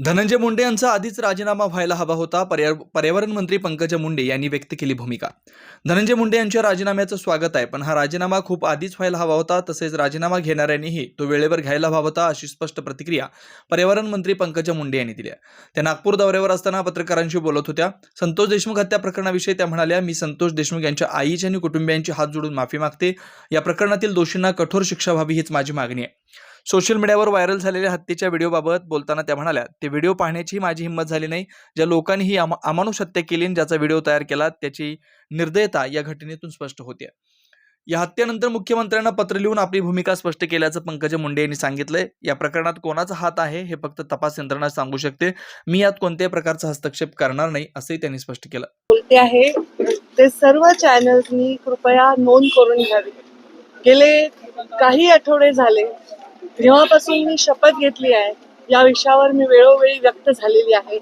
धनंजय मुंडे यांचा आधीच राजीनामा व्हायला हवा होता. पर्यावरण मंत्री पंकजा मुंडे यांनी व्यक्त केली भूमिका. धनंजय मुंडे यांच्या राजीनाम्याचं स्वागत आहे, पण हा राजीनामा खूप आधीच व्हायला हवा होता. तसेच राजीनामा घेणाऱ्यांनीही तो वेळेवर घ्यायला हवा होता, अशी स्पष्ट प्रतिक्रिया पर्यावरण मंत्री पंकजा मुंडे यांनी दिली. त्या नागपूर दौऱ्यावर असताना पत्रकारांशी बोलत होत्या. संतोष देशमुख हत्या प्रकरणाविषयी त्या म्हणाल्या, मी संतोष देशमुख यांच्या आईची आणि कुटुंबियांची हात जोडून माफी मागते. या प्रकरणातील दोषींना कठोर शिक्षा व्हावी हीच माझी मागणी आहे. सोशल मीडियावर व्हायरल झालेल्या हत्येच्या व्हिडिओबाबत बोलताना त्या म्हणाल्या, ते व्हिडिओ पाहण्याची माझी हिंमत झाली नाही. ज्या लोकांनी ही अमानुष हत्या केली आणि ज्याचा व्हिडिओ तयार केला त्याची निर्दयता या घटनेतून स्पष्ट होते. या हत्येनंतर मुख्यमंत्र्यांना पत्र लिहून आपली भूमिका स्पष्ट केल्याचं पंकजा मुंडे यांनी सांगितलंय. या प्रकरणात कोणाचा हात आहे हे फक्त तपास यंत्रणा सांगू शकते. मी यात कोणत्याही प्रकारचा हस्तक्षेप करणार नाही, असंही त्यांनी स्पष्ट केलं. बोलते आहे ते सर्व चॅनल्सनी कृपया नोंद करून घ्यावी. गेले काही आठवडे झाले जेव्हापासून मी शपथ घेतली आहे, या विषयावर मी वेळोवेळी व्यक्त झालेली आहे.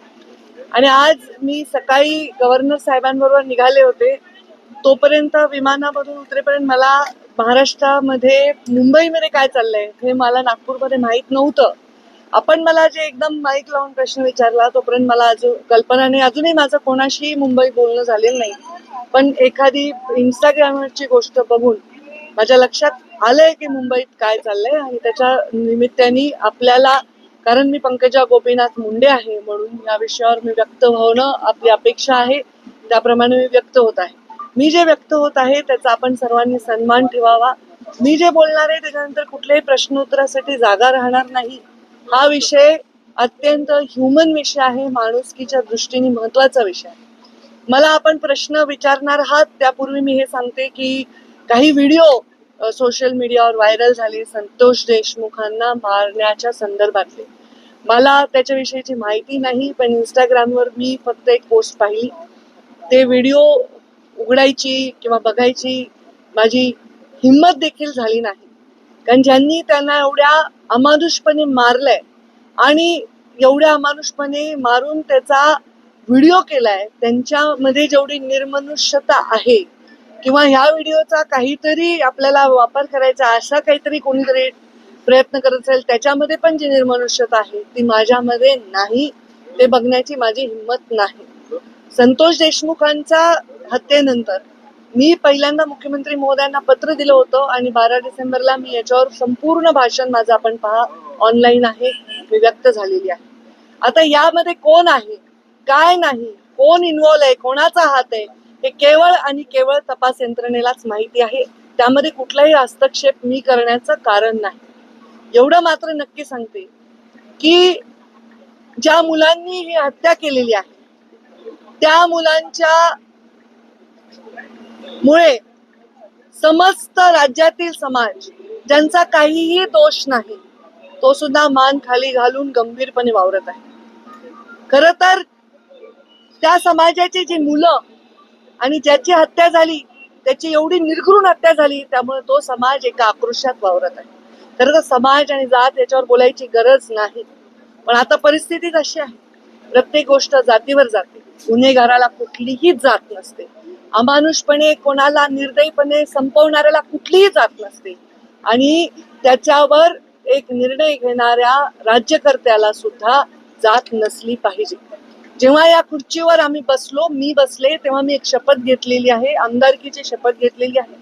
आणि आज मी सकाळी गव्हर्नर साहेबांबरोबर निघाले होते. तोपर्यंत विमानामधून उतरेपर्यंत मला महाराष्ट्रामध्ये मुंबईमध्ये काय चाललंय हे मला नागपूरमध्ये माहीत नव्हतं. आपण मला जे एकदम माईक लावून प्रश्न विचारला तोपर्यंत मला अजून कल्पना नाही. अजूनही माझं कोणाशी मुंबई बोलणं झालेलं नाही. पण एखादी इंस्टाग्रामवरची गोष्ट बघून माझ्या लक्षात आलंय की मुंबईत काय चाललंय आणि त्याच्या निमित्ताने आपल्याला, कारण मी पंकजा गोपीनाथ मुंडे आहे म्हणून या विषयावर मी व्यक्त होणं आपली अपेक्षा आहे, त्याप्रमाणे मी व्यक्त होत आहे. मी जे व्यक्त होत आहे त्याचा आपण सर्वांनी सन्मान ठेवावा. मी जे बोलणार आहे त्याच्यानंतर कुठल्याही प्रश्नोत्तरासाठी जागा राहणार नाही. हा विषय अत्यंत ह्युमन विषय आहे, माणुसकीच्या दृष्टीने महत्वाचा विषय आहे. मला आपण प्रश्न विचारणार आहात त्यापूर्वी मी हे सांगते की काही व्हिडिओ सोशल मीडियावर व्हायरल झाले संतोष देशमुखांना मारण्याच्या संदर्भातले. मला त्याच्याविषयीची माहिती नाही, पण इंस्टाग्रामवर मी फक्त एक पोस्ट पाहिली. ते व्हिडिओ उघडायची किंवा बघायची माझी हिंमत देखील झाली नाही. कारण ज्यांनी त्यांना एवढ्या अमानुषपणे मारलंय आणि एवढ्या अमानुषपणे मारून त्याचा व्हिडिओ केलाय, त्यांच्यामध्ये जेवढी निर्मनुष्यता आहे किंवा ह्या व्हिडिओचा काहीतरी आपल्याला वापर करायचा असा काहीतरी कोणीतरी प्रयत्न करत असेल, त्याच्यामध्ये पण जी निर्मनुष्यता आहे ती माझ्यामध्ये नाही. ते बघण्याची माझी हिंमत नाही. संतोष देशमुखांच्या हत्येनंतर मी पहिल्यांदा मुख्यमंत्री महोदयांना पत्र दिलं होतं आणि 12 डिसेंबरला मी याच्यावर संपूर्ण भाषण माझं आपण पहा ऑनलाईन आहे, मी व्यक्त झालेली आहे. आता यामध्ये कोण आहे काय नाही, कोण इन्व्हॉल्व आहे, कोणाचा हात आहे हे केवळ आणि केवळ तपास यंत्रणेलाच माहिती आहे. त्यामध्ये कुठलाही हस्तक्षेप मी करण्याचं कारण नाही. एवढं मात्र नक्की सांगते की ज्या मुलांनी ही हत्या केलेली आहे त्या मुलांच्या मुळे समस्त राज्यातील समाज ज्यांचा काहीही दोष नाही तो सुद्धा मान खाली घालून गंभीरपणे वावरत आहे. खरं तर त्या समाजाची जी मुलं आणि ज्याची हत्या झाली त्याची एवढी निर्घृण हत्या झाली, त्यामुळे तो समाज एका आक्रोशात वावरत आहे. खरं तर समाज आणि जात याच्यावर बोलायची गरज नाही, पण आता परिस्थितीच अशी आहे. प्रत्येक गोष्ट जातीवर जाते. गुन्हेगाराला कुठलीही जात नसते. अमानुषपणे कोणाला निर्दयीपणे संपवणाऱ्याला कुठलीही जात नसते. आणि त्याच्यावर एक निर्णय घेणाऱ्या राज्यकर्त्याला सुद्धा जात नसली पाहिजे. जेव्हा या खुर्चीवर आम्ही बसलो, मी बसले, तेव्हा मी एक शपथ घेतलेली आहे, आमदारकीची शपथ घेतलेली आहे.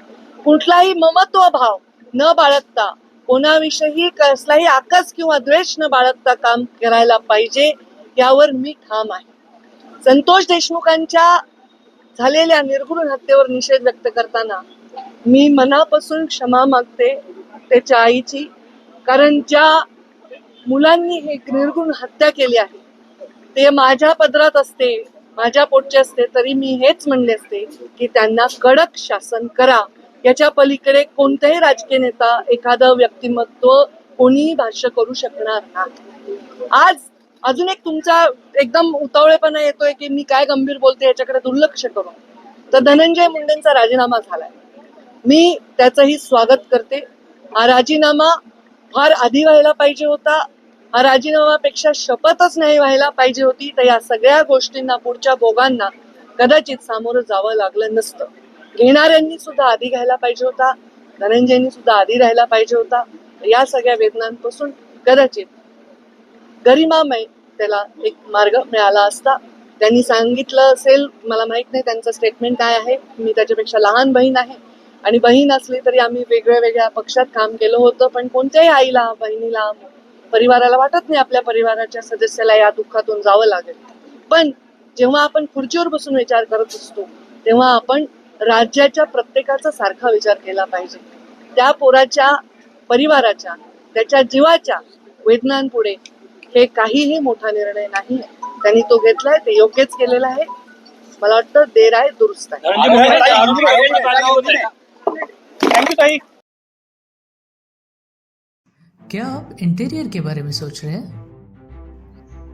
कुठलाही ममत्व भाव न बाळगता, कोणाविषयी कसलाही आकस किंवा द्वेष न बाळगता काम करायला पाहिजे, यावर मी ठाम आहे. संतोष देशमुखांच्या झालेल्या निर्घृण हत्येवर निषेध व्यक्त करताना मी मनापासून क्षमा मागते त्याच्या आईची. कारण ज्या मुलांनी हे निर्घृण हत्या केली आहे ते माझ्या पदरात असते, माझ्या पोटचे असते, तरी मी हेच म्हणले असते की त्यांना कडक शासन करा. याच्या पलीकडे कोणताही राजकीय नेता, एखादं व्यक्तिमत्व कोणीही भाष्य करू शकणार नाही. आज अजून एक तुमचा एकदम उतावळेपणा येतोय की मी काय गंभीर बोलते याच्याकडे दुर्लक्ष करून. तर धनंजय मुंडेंचा राजीनामा झालाय, मी त्याचंही स्वागत करते. हा राजीनामा फार आधी व्हायला पाहिजे होता. हा राजीनामापेक्षा शपथच नाही व्हायला पाहिजे होती. तर या सगळ्या गोष्टींना, पुढच्या भोगांना कदाचित सामोरं जावं लागलं नसतं. घेणाऱ्यांनी सुद्धा आधी घ्यायला पाहिजे होता, धनंजयनी सुद्धा आधी राहायला पाहिजे होता. या सगळ्या वेदनांपासून कदाचित गरिमामय त्याला एक मार्ग मिळाला असता. त्यांनी सांगितलं असेल, मला माहित नाही त्यांचं स्टेटमेंट काय आहे. मी त्याच्यापेक्षा लहान बहीण आहे आणि बहीण असली तरी आम्ही वेगळ्या वेगळ्या पक्षात काम केलं होतं, पण कोणत्याही आईला, बहिणीला, परिवाराला वाटत नाही आपल्या परिवाराच्या सदस्याला या दुःखातून जावं लागेल. पण जेव्हा आपण खुर्चीवर बसून विचार करत असतो तेव्हा आपण राज्याच्या प्रत्येकाचा सारखा विचार केला पाहिजे. त्या पोराच्या परिवाराच्या, त्याच्या जीवाच्या वेदनांपुढे हे काहीही मोठा निर्णय नाही. त्यांनी तो घेतलाय, ते योग्यच केलेलं आहे. मला वाटतं देर आहे दुरुस्त आहे. थैंक यू ताई। क्या आप इंटीरियर के बारे में सोच रहे हैं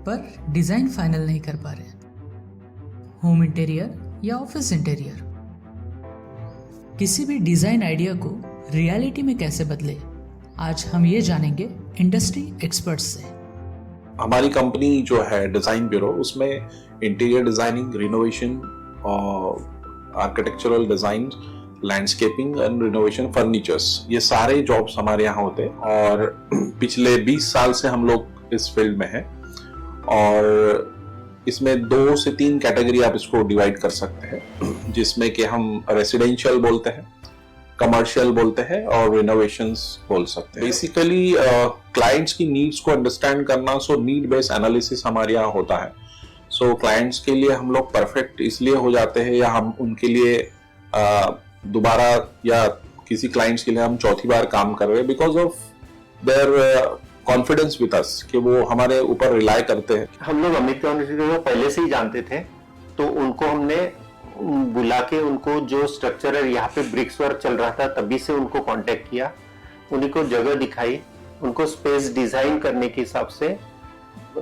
पर डिज़ाइन फाइनल नहीं कर पा रहे? होम इंटीरियर या ऑफिस इंटीरियर, किसी भी डिज़ाइन आइडिया को रियलिटी में कैसे बदले, आज हम ये जानेंगे इंडस्ट्री एक्सपर्ट्स से। हमारी कंपनी जो है डिज़ाइन ब्यूरो, उसमें interior designing, renovation, architectural design, landscaping end renovation, furnitures, ये सारे जॉब्स हमारे यहाँ होते हैं। और पिछले 20 साल से हम लोग इस फील्ड में हैं और इसमें 2 से 3 कैटेगरी आप इसको डिवाइड कर सकते हैं, जिसमें कि हम रेसिडेंशियल बोलते हैं, कमर्शियल बोलते हैं और रिनोवेशंस बोल सकते हैं। बेसिकली क्लाइंट्स की नीड्स को अंडरस्टैंड करना, सो नीड बेस्ड एनालिसिस हमारे यहाँ होता है। सो क्लाइंट्स के लिए हम लोग परफेक्ट इसलिए हो जाते हैं, या हम उनके लिए दोबारा, या किसी क्लाइंट्स के लिए हम चौथी बार काम कर रहे हैं because of their confidence with us, कि वो हमारे ऊपर रिलाई करते हैं। हम लोग अमित यूनिवर्सिटी को पहले से ही जानते थे, तो उनको हमने बुला के उनको जो स्ट्रक्चर है, यहाँ पे ब्रिक्स वर्क चल रहा था, तभी से उनको कांटेक्ट किया, उन्हीं को जगह दिखाई, उनको स्पेस डिजाइन करने के हिसाब से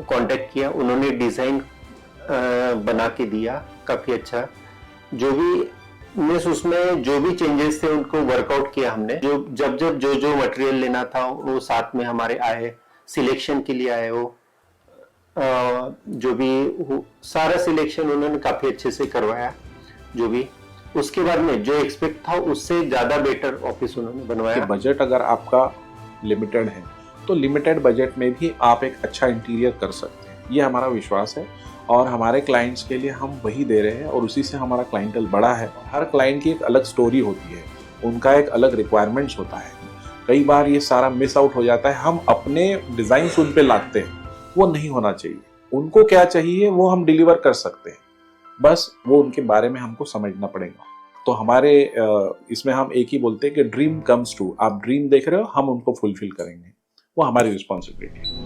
कांटेक्ट किया, उन्होंने डिजाइन बना के दिया काफी अच्छा। जो भी मीन्स उसमें जो भी चेंजेस थे उनको वर्कआउट किया हमने। जब जो मटेरियल लेना था वो साथ में हमारे आए, सिलेक्शन के लिए आए, वो जो भी सारा सिलेक्शन उन्होंने काफी अच्छे से करवाया। जो भी उसके बाद में जो एक्सपेक्ट था उससे ज्यादा बेटर ऑफिस उन्होंने बनवाया। बजट अगर आपका लिमिटेड है तो लिमिटेड बजट में भी आप एक अच्छा इंटीरियर कर सकते हैं, ये हमारा विश्वास है। और हमारे क्लाइंट्स के लिए हम वही दे रहे हैं और उसी से हमारा क्लाइंटल बड़ा है। हर क्लाइंट की एक अलग स्टोरी होती है, उनका एक अलग रिक्वायरमेंट्स होता है। कई बार ये सारा मिस आउट हो जाता है, हम अपने डिज़ाइन उन पे लादते हैं, वो नहीं होना चाहिए। उनको क्या चाहिए वो हम डिलीवर कर सकते हैं, बस वो उनके बारे में हमको समझना पड़ेगा। तो हमारे इसमें हम एक ही बोलते हैं कि ड्रीम कम्स ट्रू। आप ड्रीम देख रहे हो, हम उनको फुलफिल करेंगे, वो हमारी रिस्पॉन्सिबिलिटी है।